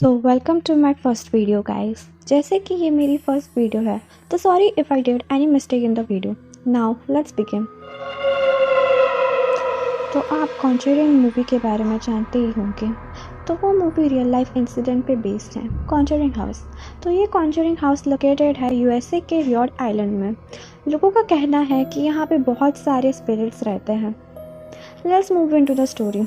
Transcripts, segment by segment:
Welcome to my first video guys. जैसे कि ये मेरी फर्स्ट वीडियो है तो sorry if I did any mistake in the video. Now let's begin. तो आप कॉन्जरिंग मूवी के बारे में जानते ही होंगे। तो वो मूवी रियल लाइफ इंसिडेंट पे बेस्ड है, कॉन्जरिंग हाउस। तो ये कॉन्जरिंग हाउस लोकेटेड है यूएसए के रॉड आइलैंड में। लोगों का कहना है कि यहाँ पे बहुत सारे स्पिरिट्स रहते हैं। Let's move into the story.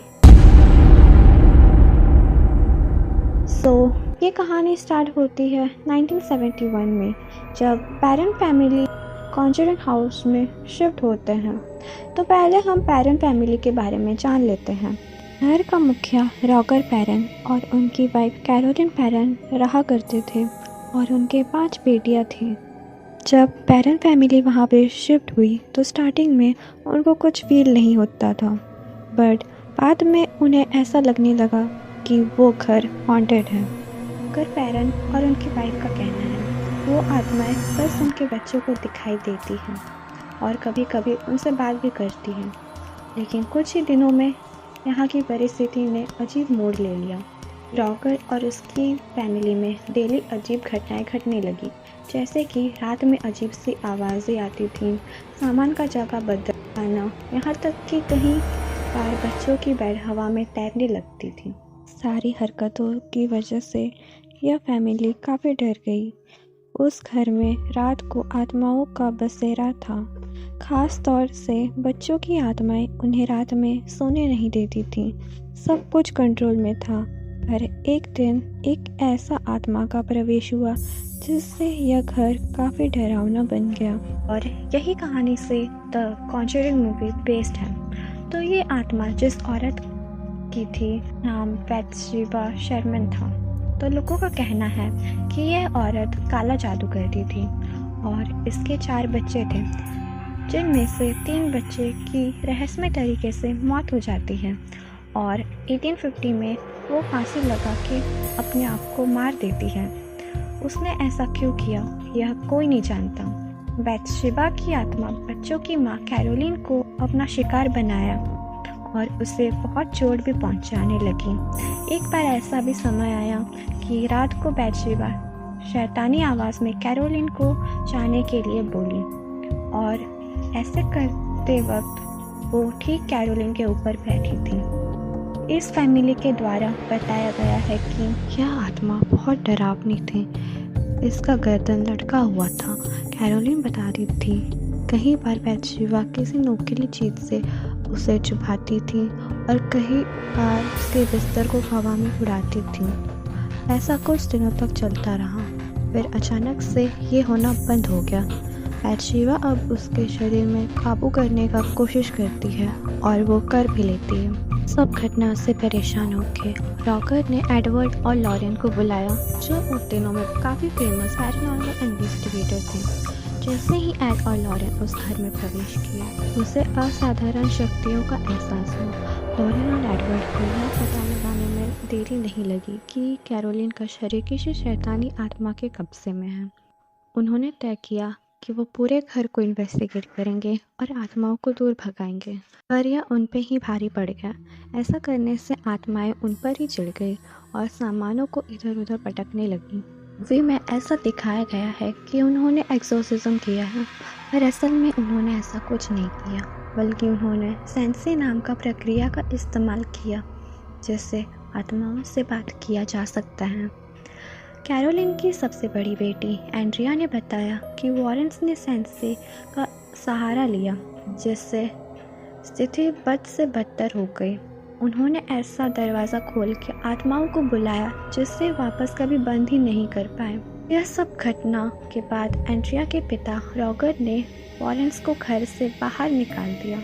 ये कहानी स्टार्ट होती है 1971 में, जब पैरन फैमिली कॉन्जरिंग हाउस में शिफ्ट होते हैं। तो पहले हम पैरन फैमिली के बारे में जान लेते हैं। घर का मुखिया रॉगर पैरन और उनकी वाइफ कैरोलिन पैरन रहा करते थे और उनके 5 बेटियां थीं। जब पैरन फैमिली वहाँ पे शिफ्ट हुई तो स्टार्टिंग में उनको कुछ फील नहीं होता था, बट बाद में उन्हें ऐसा लगने लगा कि वो घर हॉन्टेड है। अगर पैरन और उनकी वाइफ का कहना है वो आत्माएं बस उनके बच्चों को दिखाई देती हैं और कभी कभी उनसे बात भी करती हैं। लेकिन कुछ ही दिनों में यहाँ की परिस्थिति ने अजीब मोड़ ले लिया। रॉगर और उसकी फैमिली में डेली अजीब घटनाएं घटने लगी, जैसे कि रात में अजीब सी आवाज़ें आती थीं, सामान का जगह बदल आना, यहाँ तक कि कहीं बार बच्चों की बेड हवा में तैरने लगती थी। सारी हरकतों की वजह से यह फैमिली काफ़ी डर गई। उस घर में रात को आत्माओं का बसेरा था। ख़ास तौर से बच्चों की आत्माएं उन्हें रात में सोने नहीं देती थीं। सब कुछ कंट्रोल में था, पर एक दिन एक ऐसा आत्मा का प्रवेश हुआ जिससे यह घर काफ़ी डरावना बन गया। और यही कहानी से द कॉन्जरिंग मूवी बेस्ड है। तो ये आत्मा जिस औरत की थी, नाम बैथशेबा शर्मन था। तो लोगों का कहना है कि यह औरत काला जादू करती थी और इसके 4 बच्चे थे, जिनमें से 3 बच्चे की रहस्यमय तरीके से मौत हो जाती है और 1850 में वो फांसी लगा के अपने आप को मार देती है। उसने ऐसा क्यों किया यह कोई नहीं जानता। बैथशेबा की आत्मा बच्चों की माँ कैरोलिन को अपना शिकार बनाया और उसे बहुत चोट भी पहुंचाने लगी। एक बार ऐसा भी समय आया कि रात को बैथशेबा शैतानी आवाज़ में कैरोलिन को जाने के लिए बोली और ऐसे करते वक्त वो ठीक कैरोलिन के ऊपर बैठी थी। इस फैमिली के द्वारा बताया गया है कि यह आत्मा बहुत डरावनी थी। इसका गर्दन लटका हुआ था। कैरोलिन बता रही थी कई बार बैथशेबा किसी नुकीली चीज़ से उसे चुभाती थी और कई बार उसके बिस्तर को हवा में उड़ाती थी। ऐसा कुछ दिनों तक चलता रहा, फिर अचानक से ये होना बंद हो गया। बैथशेबा अब उसके शरीर में काबू करने का कोशिश करती है और वो कर भी लेती है। सब घटना से परेशान होकर रॉगर ने एडवर्ड और लॉरेन को बुलाया, जो उन दिनों में काफ़ी फेमस पैरानॉर्मल इन्वेस्टिगेटर थे। जैसे ही एड और लॉरेन उस घर में प्रवेश किया, उसे असाधारण शक्तियों का एहसास हुआ। लॉरेन और एडवर्ड को यह पता लगाने में देरी नहीं लगी कि कैरोलिन का शरीर किसी शैतानी आत्मा के कब्जे में है। उन्होंने तय किया कि वो पूरे घर को इन्वेस्टिगेट करेंगे और आत्माओं को दूर भगाएंगे, पर यह उन पे ही भारी पड़ गया। ऐसा करने से आत्माएं उन पर ही चिढ़ गई और सामानों को इधर उधर पटकने लगी। मूवी में ऐसा दिखाया गया है कि उन्होंने एक्सोर्सिज्म किया है, पर असल में उन्होंने ऐसा कुछ नहीं किया, बल्कि उन्होंने सेंसी नाम का प्रक्रिया का इस्तेमाल किया, जिससे आत्माओं से बात किया जा सकता है। कैरोलिन की सबसे बड़ी बेटी एंड्रिया ने बताया कि वॉरेंस ने सेंसी का सहारा लिया, जिससे स्थिति बद से बदतर हो गई। उन्होंने ऐसा दरवाज़ा खोल के आत्माओं को बुलाया जिससे वापस कभी बंद ही नहीं कर पाए। यह सब घटना के बाद एंड्रिया के पिता रॉगर ने वॉरेंस को घर से बाहर निकाल दिया।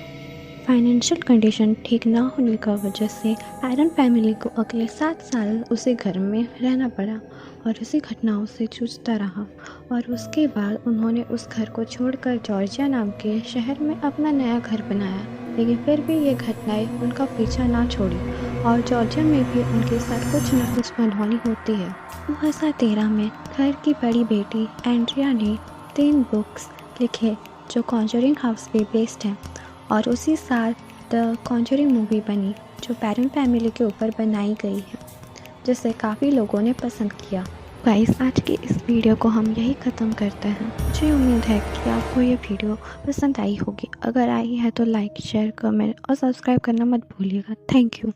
फाइनेंशियल कंडीशन ठीक ना होने का वजह से पैरन फैमिली को अगले 7 साल उसी घर में रहना पड़ा और उसी घटनाओं से जूझता रहा। और उसके बाद उन्होंने उस घर को छोड़कर जॉर्जिया नाम के शहर में अपना नया घर बनाया। लेकिन फिर भी ये घटनाएं उनका पीछा ना छोड़ी और जॉर्जिया में भी उनके साथ कुछ न कुछ अनहोनी होती है। 2013 में घर की बड़ी बेटी एंड्रिया ने 3 बुक्स लिखे जो कॉन्जरिंग हाउस पे बेस्ड हैं, और उसी साल द कॉन्जरिंग मूवी बनी जो पैरन फैमिली के ऊपर बनाई गई है। जिसे काफ़ी लोगों ने पसंद किया। गाइस, आज की इस वीडियो को हम यही ख़त्म करते हैं। मुझे उम्मीद है कि आपको ये वीडियो पसंद आई होगी। अगर आई है तो लाइक, शेयर, कमेंट और सब्सक्राइब करना मत भूलिएगा। Thank you.